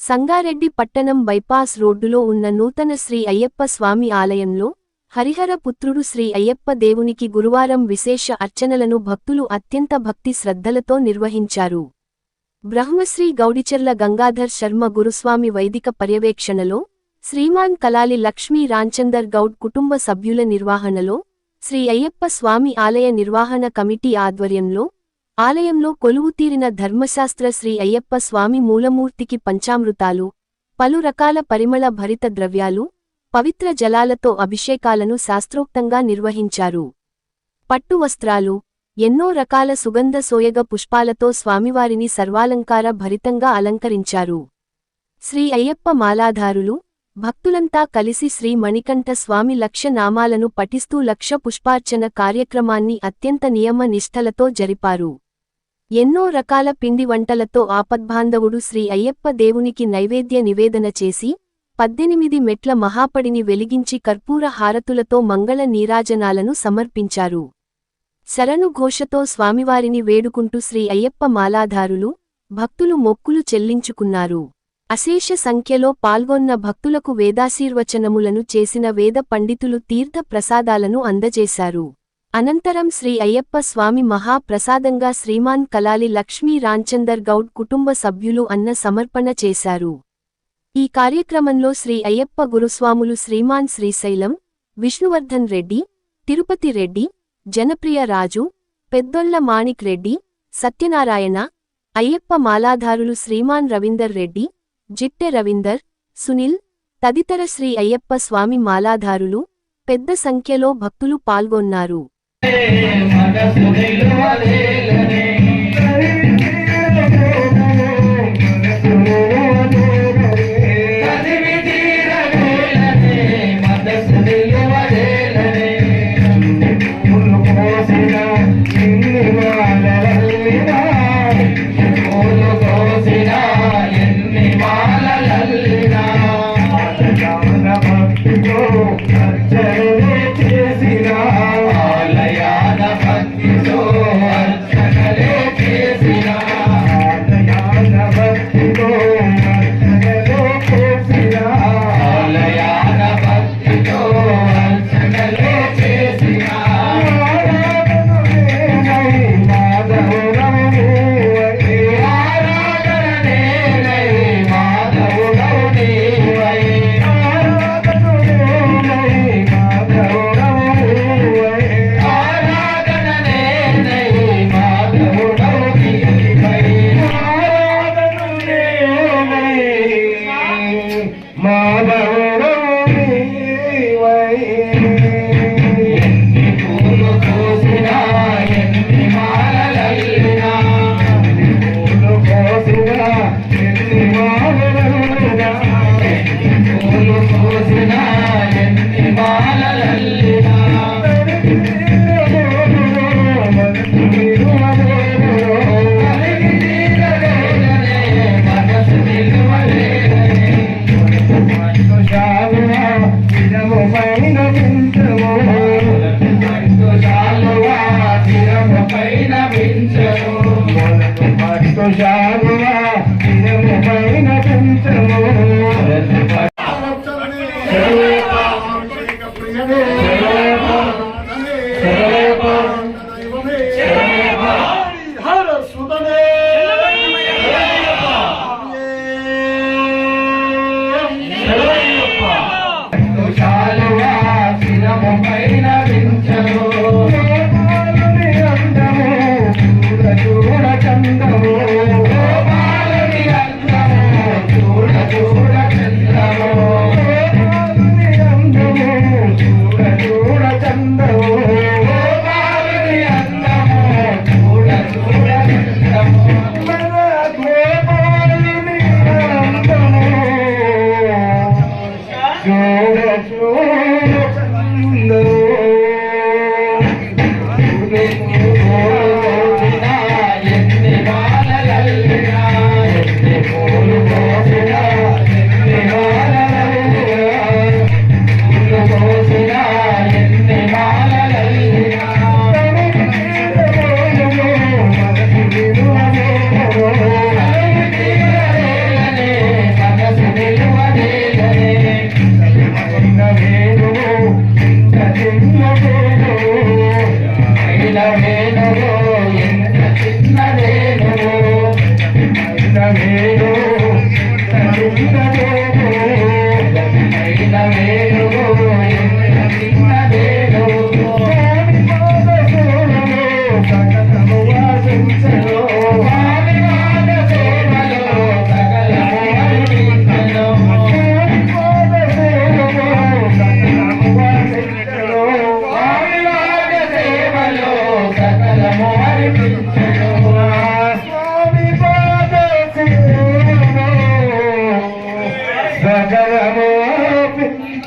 సంగారెడ్డి పట్టణం బైపాస్ రోడ్డులో ఉన్న నూతన శ్రీ అయ్యప్ప స్వామి ఆలయంలో హరిహర పుత్రుడు శ్రీ అయ్యప్ప దేవునికి గురువారం విశేష అర్చనలను భక్తులు అత్యంత భక్తి శ్రద్ధలతో నిర్వహించారు. బ్రహ్మశ్రీ గౌడిచెర్ల గంగాధర్ శర్మ గురుస్వామి వైదిక పర్యవేక్షణలో, శ్రీమాన్ కలాలి లక్ష్మీ రాంచందర్ గౌడ్ కుటుంబ సభ్యుల నిర్వహణలో, శ్రీ అయ్యప్ప స్వామి ఆలయ నిర్వహణ కమిటీ ఆధ్వర్యంలో ఆలయంలో కొలువుతీరిన ధర్మశాస్త్ర శ్రీ అయ్యప్ప స్వామి మూలమూర్తికి పంచామృతాలు, పలు రకాల పరిమళ భరిత ద్రవ్యాలు, పవిత్ర జలాలతో అభిషేకాలను శాస్త్రోక్తంగా నిర్వహించారు. పట్టు వస్త్రాలు, ఎన్నో రకాల సుగంధ సోయగ పుష్పాలతో స్వామివారిని సర్వాలంకార భరితంగా అలంకరించారు. శ్రీ అయ్యప్ప మాలాధారులు, భక్తులంతా కలిసి శ్రీ మణికంఠ స్వామి లక్ష నామాలను పఠిస్తూ లక్ష పుష్పార్చన కార్యక్రమాన్ని అత్యంత నియమ నిష్ఠలతో జరిపారు. ఎన్నో రకాల పిండి వంటలతో ఆపద్బాంధవుడు శ్రీ అయ్యప్ప దేవునికి నైవేద్య నివేదన చేసి 18 మెట్ల మహాపడిని వెలిగించి కర్పూర హారతులతో మంగళ నీరాజనాలను సమర్పించారు. శరణు ఘోషతో స్వామివారిని వేడుకుంటూ శ్రీ అయ్యప్ప మాలాధారులు, భక్తులు మొక్కులు చెల్లించుకున్నారు. అశేష సంఖ్యలో పాల్గొన్న భక్తులకు వేదాశీర్వచనములను చేసిన వేద పండితులు తీర్థ ప్రసాదాలను అందజేశారు. అనంతరం శ్రీ అయ్యప్ప స్వామి మహాప్రసాదంగా శ్రీమాన్ కలాలి లక్ష్మీ రాంచందర్ గౌడ్ కుటుంబ సభ్యులు అన్న సమర్పణ చేశారు. ఈ కార్యక్రమంలో శ్రీ అయ్యప్ప గురుస్వాములు శ్రీమాన్ శ్రీశైలం, విష్ణువర్ధన్ రెడ్డి, తిరుపతి రెడ్డి, జనప్రియ రాజు, పెద్దొళ్ల మాణిక్ రెడ్డి, సత్యనారాయణ, అయ్యప్ప మాలాధారులు శ్రీమాన్ రవీందర్ రెడ్డి, జిట్టె రవీందర్, సునీల్ తదితర శ్రీ అయ్యప్ప స్వామి మాలాధారులు పెద్ద సంఖ్యలో భక్తులు పాల్గొన్నారు.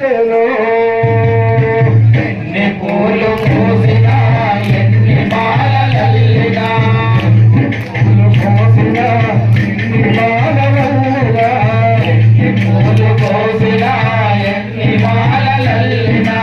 పెట్టెలో ఎన్ని పూలు పూసినా ఎన్ని మాలలల్లినా పూలు పూసినా ఎన్ని మాలలల్లినా ఎన్ని పూలు పూసినా ఎన్ని మాలలల్లినా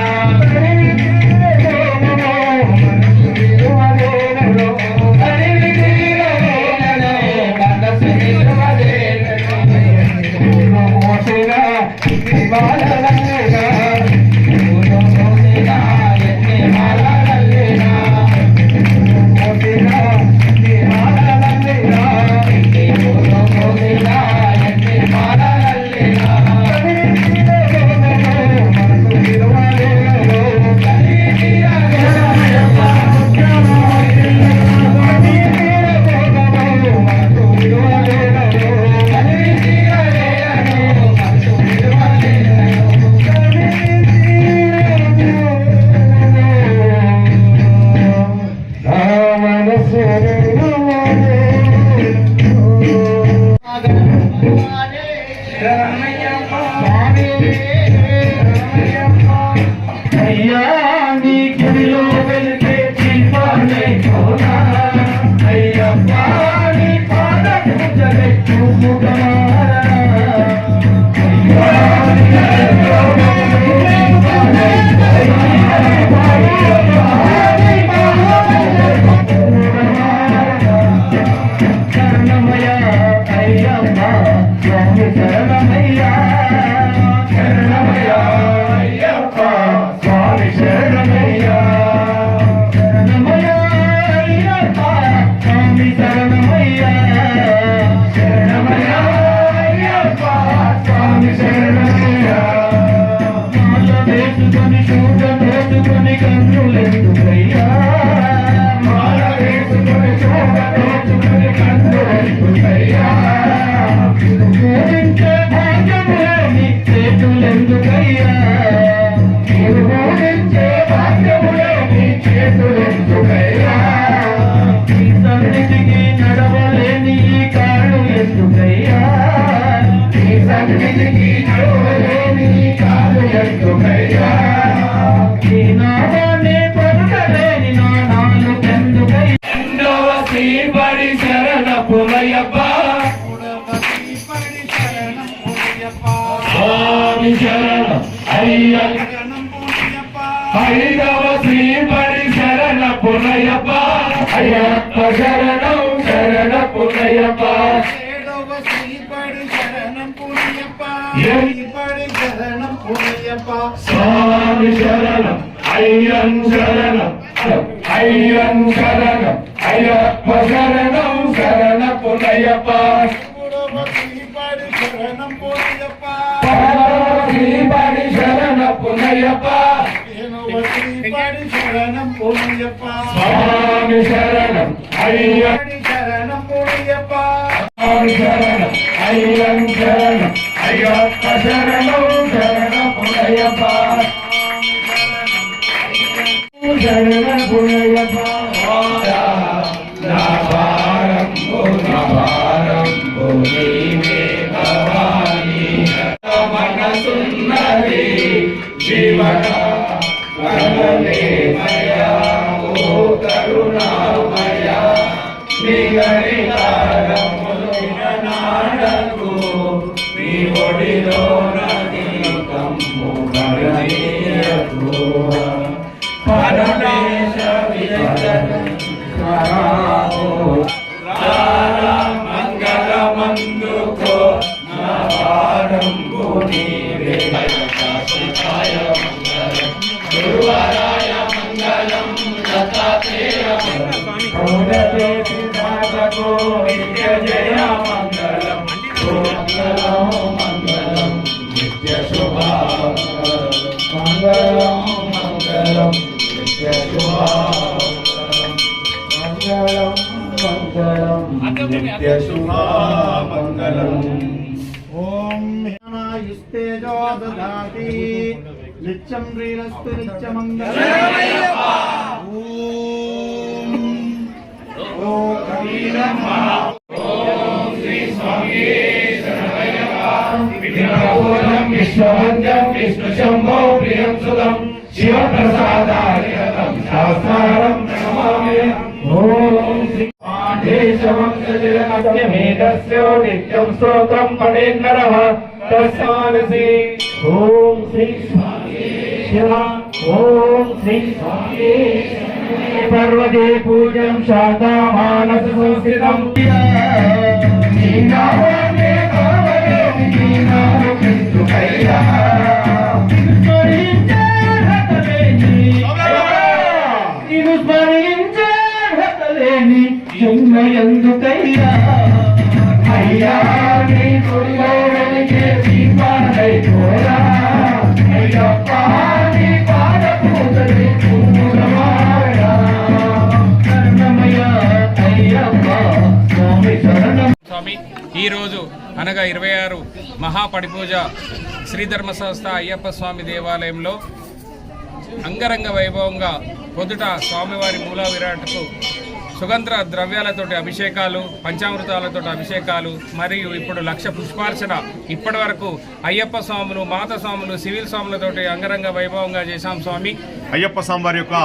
అయ్యా నీ గిరిలో వెళ్తే చిల్పానే కోనా అయ్యప్ప నీ పాద పూజలే చూపుగమారా అయ్యా నీ గిరిలో వెళ్తే చిల్పానే శరణమయ్య అయ్యప్ప స్వామి శరణమయ్య శరణమయ్య అయ్యప్ప స్వామి శరణమయ్య శరణమయ్య అయ్యప్ప స్వామి శరణమయ్య శరణమయ్య అయ్యప్ప స్వామి శరణమయ్య మాల వేసుకొని చూడ వేసుకొని కన్నులెందుకయ్యా మాల వేసుకొని చూడ వేసుకొని కన్నులెందుకయ్యా పూజించే భాగ్యములేని చేతులెందుకయ్యా మీరు పూజించే భాగ్యములేని చేతులెందుకయ్యా ఈ సన్నిధికి నడవలేని ఈ కాళ్ళు ఎందుకయ్యా ఈ సన్నిధికి నడవలేని ఈ కాళ్ళు ఎందుకయ్యా ఈ నామాన్ని పలుకలేని నా నాలుకెందుకయ్యా రెండవ శ్రీపడి శరణ పులయప్ప స్వామి శరణం ఐదవ శ్రీపడి శరణ పునయప్ప అయ్యప్ప శరణం శరణ పునయప్ప ఏడవ శ్రీపడి శరణం పుణ్యప్ప శ్రీపడి శరణం పుణ్యప్ప స్వామి శరణం అయ్యం శరణం అయ్యం శరణం అయ్యప్ప శరణం శరణ పునయప్ప మూడవ శ్రీపడి శరణం పుణ్యప్ప శ్రీపడి శరణ పునయప్ప ఏడవ శ్రీపడి శరణం పుణ్యప్ప స్వామి శరణం అయ్యం శరణం పుణ్యప్ప స్వామి శరణం అయ్యం శరణం అయ్యప్ప శరణం శరణ పునయప్ప శరణ పునయప్ప నా భారంబు నీవే భవాని మనసున్నది జీవన కరుణామయా ఓ కరుణామయా నిగరి నాడకు మీ ఒడిలో నదీకము కరణీయకు పరమేశ మంగళమందుకో నా భారంబు నీవే గురువరాయ మంగళం దత్తాత్రేయ మంగళం నిత్య జయ మంగళం మంగళం మంగళం నిత్య శుభా మంగళం మంగళం నిత్య శుభా మంగళం మంగళం నిత్య శుభా మంగళం ఓం యుస్తేజో దదాతి నిత్యం శ్రీరస్తు నిత్యమంగళం ఓం శ్రీ స్వామి శరణమయ్యప్ప విశ్వవంద్యం విష్ణుశంభో ప్రియం సుతం శివప్రసాదారిహతం శాస్త్రారం ప్రణమామి. ఓం శ్రీ ఆదేశవంశజనమస్యమేతస్యో నిత్యం స్తోత్రం పఠేన్నరః తస్మానసి. ఓం శ్రీ స్వామి శివ. ఓం శ్రీ స్వామి పర్వతే పూజం శాంతా మానస సంస్థితం. ఎందుకయ్యా అయ్యా నీ గుడిలో వెలిగే దీపాలై పోరా అయ్యప్ప నీ పాద పూజలి పూజమారా శరణమయ్య అయ్యప్ప స్వామి శరణం. స్వామి ఈరోజు అనగా 26 మహాపడిపూజ శ్రీధర్మ సంస్థ అయ్యప్ప స్వామి దేవాలయంలో అంగరంగ వైభవంగా పొద్దుట స్వామివారి మూల విరాట్కు సుగంధ ద్రవ్యాలతోటి అభిషేకాలు, పంచామృతాలతో అభిషేకాలు మరియు ఇప్పుడు 1,00,000 పుష్పార్చన ఇప్పటి వరకు అయ్యప్ప స్వాములు, మాత స్వాములు, సివిల్ స్వాములతోటి అంగరంగ వైభవంగా చేశాం. స్వామి అయ్యప్ప స్వామి వారి యొక్క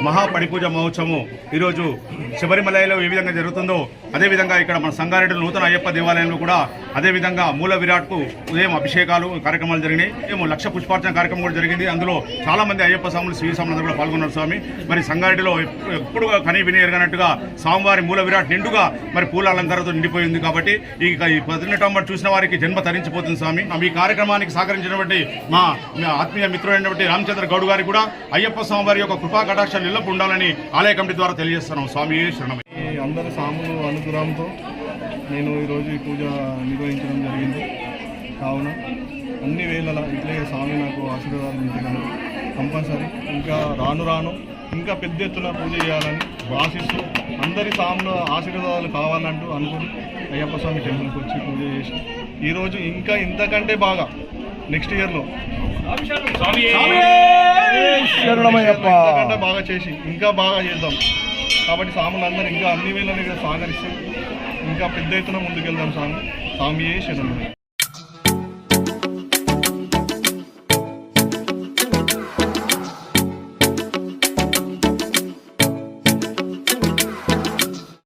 మహాపడిపూజ మహోత్సవం ఈరోజు శబరిమలలో ఏ విధంగా జరుగుతుందో అదేవిధంగా ఇక్కడ మన సంగారెడ్డి నూతన అయ్యప్ప దేవాలయంలో కూడా అదేవిధంగా మూల విరాట్కు ఉదయం అభిషేకాలు కార్యక్రమాలు జరిగినాయి. 1,00,000 పుష్పార్చన కార్యక్రమం కూడా జరిగింది. అందులో చాలా మంది అయ్యప్ప స్వాములు, శ్రీ స్వాములందరూ కూడా పాల్గొన్నారు. స్వామి మరి సంగారెడ్డిలో ఎప్పుడు కనీ విని ఎరగనట్టుగా స్వామివారి మూల విరాట్ నిండుగా మరి పూల అలంకారంతో నిండిపోయింది. కాబట్టి ఈ 18 చూసిన వారికి జన్మ తరించిపోతుంది. స్వామి ఈ కార్యక్రమానికి సహకరించినటువంటి మా ఆత్మీయ మిత్రుడైనటువంటి రామచంద్ర గౌడ్ గారికి కూడా అయ్యప్ప స్వామివారి యొక్క కృపా కటాక్షాలు ఎల్లప్పుడూ ఉండాలని ఆలయ కమిటీ ద్వారా తెలియజేస్తున్నాం. స్వామి శరణం. అందరి సాములు అనుగ్రహంతో నేను ఈరోజు ఈ పూజ నిర్వహించడం జరిగింది. కావున అన్ని వేళలా ఇట్లే స్వామి నాకు ఆశీర్వాదాలు ఉంటున్నాను. కంపల్సరీ ఇంకా రాను ఇంకా పెద్ద ఎత్తున పూజ చేయాలని ఆశిస్తూ అందరి సాముల ఆశీర్వాదాలు కావాలంటూ అనుకుని అయ్యప్ప స్వామి టెంపుల్కి వచ్చి పూజ చేసి ఈరోజు ఇంకా ఇంతకంటే బాగా నెక్స్ట్ ఇయర్లో ఇంతకంటే బాగా చేసి ఇంకా బాగా చేద్దాం. కాబట్టి సాములందరూ ఇంకా అన్ని వేళ సహకరిస్తే ఇంకా పెద్ద ఎత్తున ముందుకెళ్దాం. స్వామి శరణం.